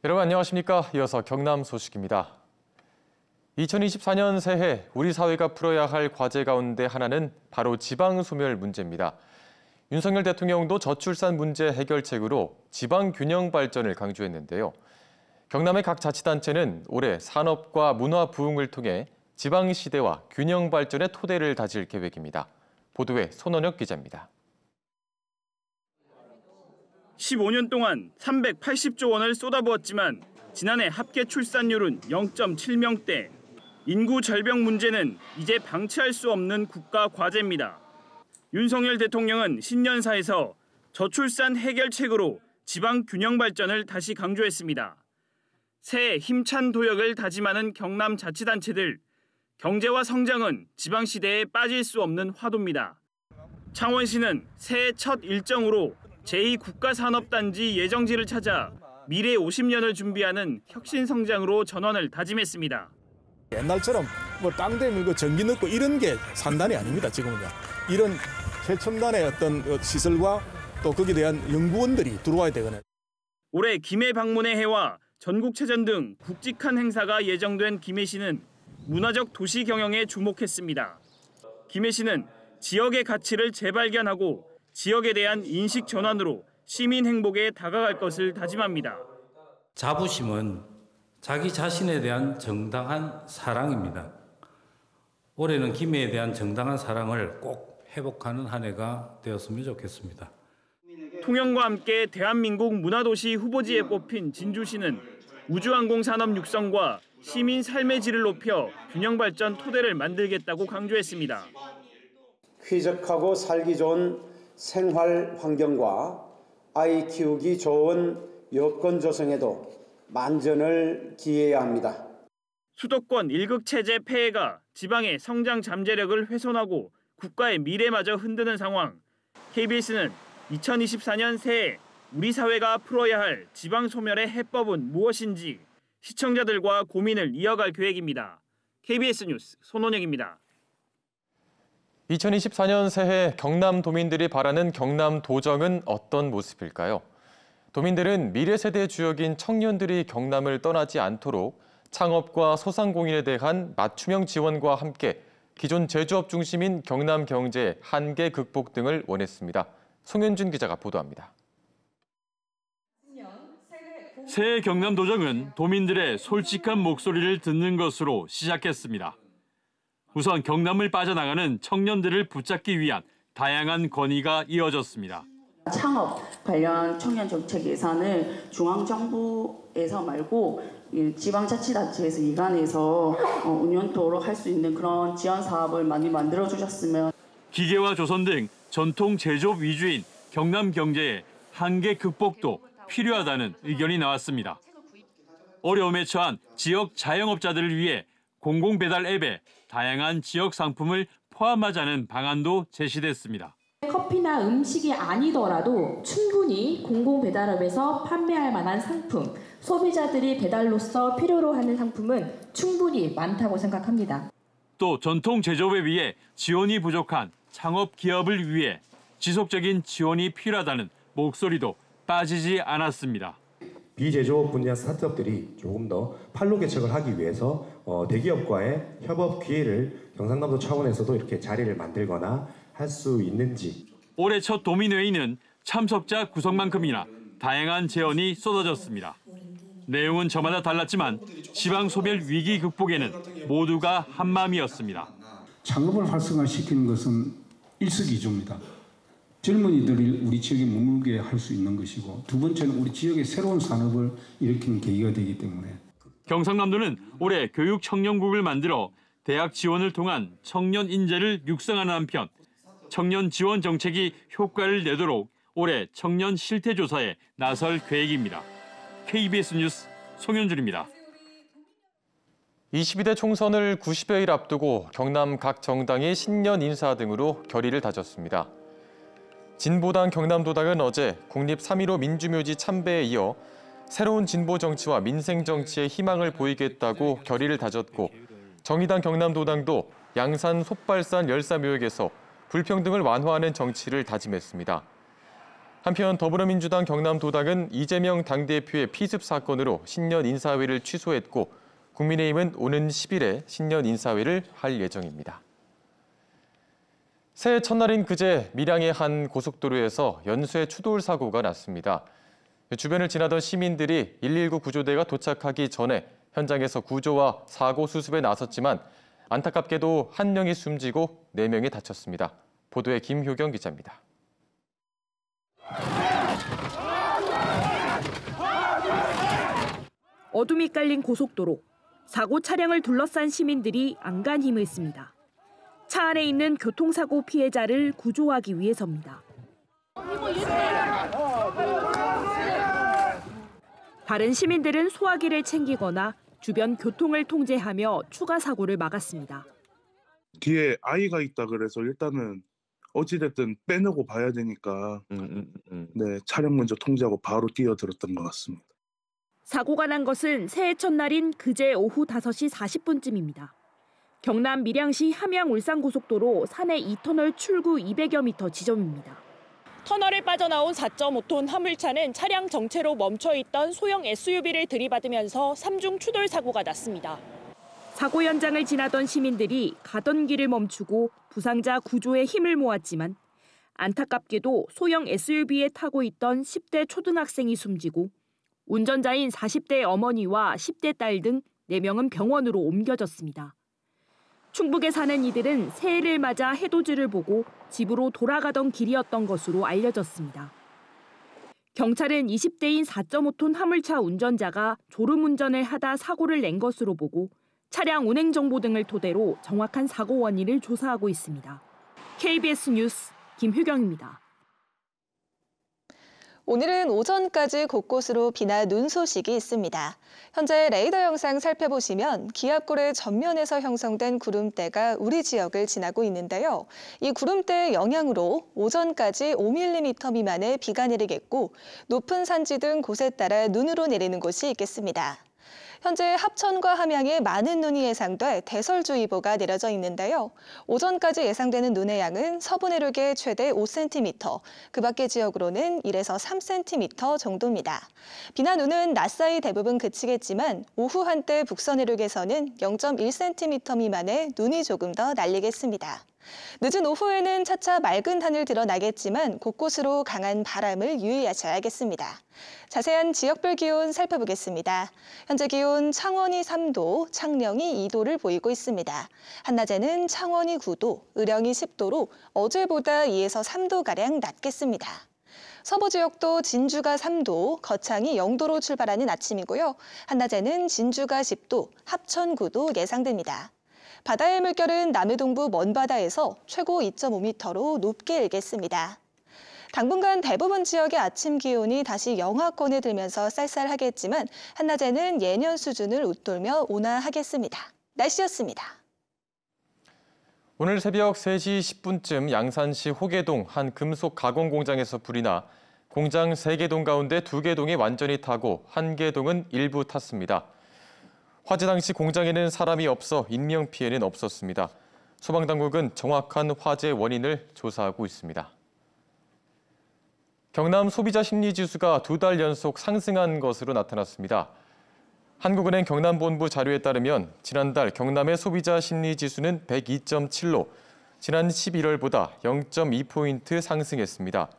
여러분 안녕하십니까? 이어서 경남 소식입니다. 2024년 새해 우리 사회가 풀어야 할 과제 가운데 하나는 바로 지방소멸 문제입니다. 윤석열 대통령도 저출산 문제 해결책으로 지방 균형 발전을 강조했는데요. 경남의 각 자치단체는 올해 산업과 문화 부흥을 통해 지방 시대와 균형 발전의 토대를 다질 계획입니다. 보도에 손원혁 기자입니다. 15년 동안 380조 원을 쏟아부었지만 지난해 합계 출산율은 0.7명대. 인구 절벽 문제는 이제 방치할 수 없는 국가 과제입니다. 윤석열 대통령은 신년사에서 저출산 해결책으로 지방 균형 발전을 다시 강조했습니다. 새해 힘찬 도약을 다짐하는 경남 자치단체들. 경제와 성장은 지방 시대에 빠질 수 없는 화두입니다. 창원시는 새해 첫 일정으로 제2국가산업단지 예정지를 찾아 미래 50년을 준비하는 혁신성장으로 전환을 다짐했습니다. 옛날처럼 땅 대밀고 전기 넣고 이런 게 산단이 아닙니다. 지금은요. 이런 최첨단의 어떤 시설과 또 거기에 대한 연구원들이 들어와야 되거든요. 올해 김해 방문의 해와 전국체전 등 굵직한 행사가 예정된 김해시는 문화적 도시 경영에 주목했습니다. 김해시는 지역의 가치를 재발견하고 지역에 대한 인식 전환으로 시민 행복에 다가갈 것을 다짐합니다. 자부심은 자기 자신에 대한 정당한 사랑입니다. 올해는 김해에 대한 정당한 사랑을 꼭 회복하는 한 해가 되었으면 좋겠습니다. 통영과 함께 대한민국 문화도시 후보지에 뽑힌 진주시는 우주항공산업 육성과 시민 삶의 질을 높여 균형 발전 토대를 만들겠다고 강조했습니다. 쾌적하고 살기 좋은 생활 환경과 아이 키우기 좋은 여건 조성에도 만전을 기해야 합니다. 수도권 일극체제 폐해가 지방의 성장 잠재력을 훼손하고 국가의 미래마저 흔드는 상황. KBS는 2024년 새해 우리 사회가 풀어야 할 지방 소멸의 해법은 무엇인지 시청자들과 고민을 이어갈 계획입니다. KBS 뉴스 손원혁입니다. 2024년 새해 경남 도민들이 바라는 경남 도정은 어떤 모습일까요? 도민들은 미래 세대의 주역인 청년들이 경남을 떠나지 않도록 창업과 소상공인에 대한 맞춤형 지원과 함께 기존 제조업 중심인 경남 경제의 한계 극복 등을 원했습니다. 송현준 기자가 보도합니다. 새해 경남 도정은 도민들의 솔직한 목소리를 듣는 것으로 시작했습니다. 우선 경남을 빠져나가는 청년들을 붙잡기 위한 다양한 건의가 이어졌습니다. 창업 관련 청년 정책 예산을 중앙정부에서 말고 지방자치단체에서 이관해서 운영토록 할 수 있는 그런 지원 사업을 많이 만들어주셨으면. 기계와 조선 등 전통 제조업 위주인 경남 경제의 한계 극복도 필요하다는 의견이 나왔습니다. 어려움에 처한 지역 자영업자들을 위해 공공배달 앱에 다양한 지역 상품을 포함하자는 방안도 제시됐습니다. 커피나 음식이 아니더라도 충분히 공공배달앱에서 판매할 만한 상품, 소비자들이 배달로서 필요로 하는 상품은 충분히 많다고 생각합니다. 또 전통 제조업에 비해 지원이 부족한 창업 기업을 위해 지속적인 지원이 필요하다는 목소리도 빠지지 않았습니다. 비제조업 분야 스타트업들이 조금 더 판로 개척을 하기 위해서 대기업과의 협업 기회를 경상남도 차원에서도 이렇게 자리를 만들거나 할 수 있는지. 올해 첫 도민회의는 참석자 구성만큼이나 다양한 제언이 쏟아졌습니다. 내용은 저마다 달랐지만 지방 소멸 위기 극복에는 모두가 한마음이었습니다. 창업을 활성화시키는 것은 일석이조입니다. 젊은이들이 우리 지역에 머물게 할 수 있는 것이고, 두 번째는 우리 지역의 새로운 산업을 일으키는 계기가 되기 때문에. 경상남도는 올해 교육 청년국을 만들어 대학 지원을 통한 청년 인재를 육성하는 한편 청년 지원 정책이 효과를 내도록 올해 청년 실태 조사에 나설 계획입니다. KBS 뉴스 송현준입니다. 22대 총선을 90여일 앞두고 경남 각 정당이 신년 인사 등으로 결의를 다졌습니다. 진보당 경남도당은 어제 국립 3.15 민주묘지 참배에 이어 새로운 진보 정치와 민생 정치에 희망을 보이겠다고 결의를 다졌고, 정의당 경남도당도 양산 솥발산 열사묘역에서 불평등을 완화하는 정치를 다짐했습니다. 한편 더불어민주당 경남도당은 이재명 당대표의 피습 사건으로 신년 인사회를 취소했고 국민의힘은 오는 10일에 신년 인사회를 할 예정입니다. 새해 첫날인 그제 밀양의 한 고속도로에서 연쇄 추돌 사고가 났습니다. 주변을 지나던 시민들이 119 구조대가 도착하기 전에 현장에서 구조와 사고 수습에 나섰지만 안타깝게도 1명이 숨지고 4명이 다쳤습니다. 보도에 김효경 기자입니다. 어둠이 깔린 고속도로. 사고 차량을 둘러싼 시민들이 안간 힘을 씁니다. 차 안에 있는 교통사고 피해자를 구조하기 위해서입니다. 다른 시민들은 소화기를 챙기거나 주변 교통을 통제하며 추가 사고를 막았습니다. 뒤에 아이가 있다 그래서 일단은 어찌됐든 빼내고 봐야 되니까 네, 차량 먼저 통제하고 바로 뛰어들었던 것 같습니다. 사고가 난 것은 새해 첫날인 그제 오후 5시 40분쯤입니다. 경남 밀양시 함양-울산고속도로 산해 2터널 출구 200여 미터 지점입니다. 터널을 빠져나온 4.5톤 화물차는 차량 정체로 멈춰있던 소형 SUV를 들이받으면서 3중 추돌 사고가 났습니다. 사고 현장을 지나던 시민들이 가던 길을 멈추고 부상자 구조에 힘을 모았지만 안타깝게도 소형 SUV에 타고 있던 10대 초등학생이 숨지고 운전자인 40대 어머니와 10대 딸 등 4명은 병원으로 옮겨졌습니다. 충북에 사는 이들은 새해를 맞아 해돋이를 보고 집으로 돌아가던 길이었던 것으로 알려졌습니다. 경찰은 20대인 4.5톤 화물차 운전자가 졸음운전을 하다 사고를 낸 것으로 보고 차량 운행 정보 등을 토대로 정확한 사고 원인을 조사하고 있습니다. KBS 뉴스 김효경입니다. 오늘은 오전까지 곳곳으로 비나 눈 소식이 있습니다. 현재 레이더 영상 살펴보시면 기압골의 전면에서 형성된 구름대가 우리 지역을 지나고 있는데요. 이 구름대의 영향으로 오전까지 5mm 미만의 비가 내리겠고 높은 산지 등 곳에 따라 눈으로 내리는 곳이 있겠습니다. 현재 합천과 함양에 많은 눈이 예상돼 대설주의보가 내려져 있는데요. 오전까지 예상되는 눈의 양은 서부 내륙에 최대 5cm, 그 밖의 지역으로는 1에서 3cm 정도입니다. 비나 눈은 낮 사이 대부분 그치겠지만 오후 한때 북서 내륙에서는 0.1cm 미만의 눈이 조금 더 날리겠습니다. 늦은 오후에는 차차 맑은 하늘 드러나겠지만 곳곳으로 강한 바람을 유의하셔야겠습니다. 자세한 지역별 기온 살펴보겠습니다. 현재 기온 창원이 3도, 창녕이 2도를 보이고 있습니다. 한낮에는 창원이 9도, 의령이 10도로 어제보다 2에서 3도가량 낮겠습니다. 서부 지역도 진주가 3도, 거창이 0도로 출발하는 아침이고요. 한낮에는 진주가 10도, 합천 9도 예상됩니다. 바다의 물결은 남해동부 먼바다에서 최고 2.5m로 높게 일겠습니다. 당분간 대부분 지역의 아침 기온이 다시 영하권에 들면서 쌀쌀하겠지만 한낮에는 예년 수준을 웃돌며 온화하겠습니다. 날씨였습니다. 오늘 새벽 3시 10분쯤 양산시 호계동 한 금속 가공 공장에서 불이 나 공장 3개 동 가운데 2개 동이 완전히 타고 1개 동은 일부 탔습니다. 화재 당시 공장에는 사람이 없어 인명피해는 없었습니다. 소방당국은 정확한 화재 원인을 조사하고 있습니다. 경남 소비자 심리지수가 2달 연속 상승한 것으로 나타났습니다. 한국은행 경남본부 자료에 따르면 지난달 경남의 소비자 심리지수는 102.7로 지난 11월보다 0.2포인트 상승했습니다.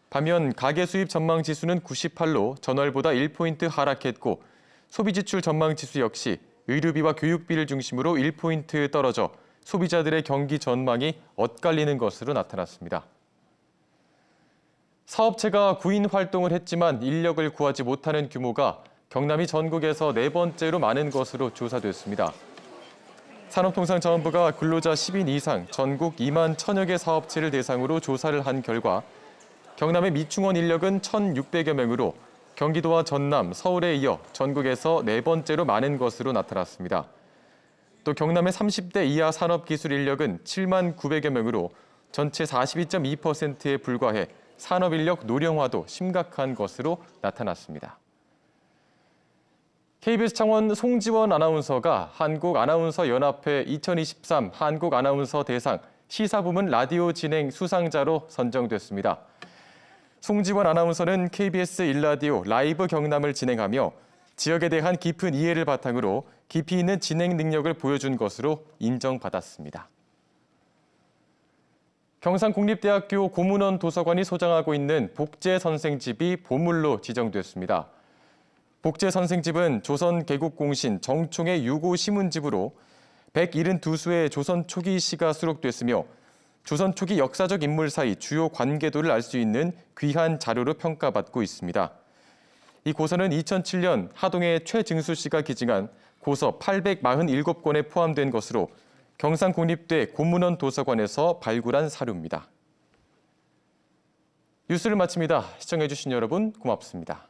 반면 가계수입 전망지수는 98로 전월보다 1포인트 하락했고 소비지출 전망지수 역시 의료비와 교육비를 중심으로 1포인트 떨어져 소비자들의 경기 전망이 엇갈리는 것으로 나타났습니다. 사업체가 구인 활동을 했지만 인력을 구하지 못하는 규모가 경남이 전국에서 4번째로 많은 것으로 조사됐습니다. 산업통상자원부가 근로자 10인 이상 전국 2만 1,000여 개 사업체를 대상으로 조사를 한 결과 경남의 미충원 인력은 1,600여 명으로 경기도와 전남, 서울에 이어 전국에서 4번째로 많은 것으로 나타났습니다. 또 경남의 30대 이하 산업기술 인력은 7만 900여 명으로 전체 42.2%에 불과해 산업인력 노령화도 심각한 것으로 나타났습니다. KBS 창원 송지원 아나운서가 한국아나운서연합회 2023 한국아나운서 대상 시사부문 라디오 진행 수상자로 선정됐습니다. 송지원 아나운서는 KBS 1라디오 라이브 경남을 진행하며 지역에 대한 깊은 이해를 바탕으로 깊이 있는 진행 능력을 보여준 것으로 인정받았습니다. 경상국립대학교 고문원 도서관이 소장하고 있는 복제 선생집이 보물로 지정됐습니다. 복제 선생집은 조선 개국공신 정총의 유고 시문집으로 172수의 조선 초기 시가 수록됐으며 조선 초기 역사적 인물 사이 주요 관계도를 알 수 있는 귀한 자료로 평가받고 있습니다. 이 고서는 2007년 하동의 최증수 씨가 기증한 고서 847권에 포함된 것으로 경상국립대 고문원 도서관에서 발굴한 사료입니다. 뉴스를 마칩니다. 시청해주신 여러분 고맙습니다.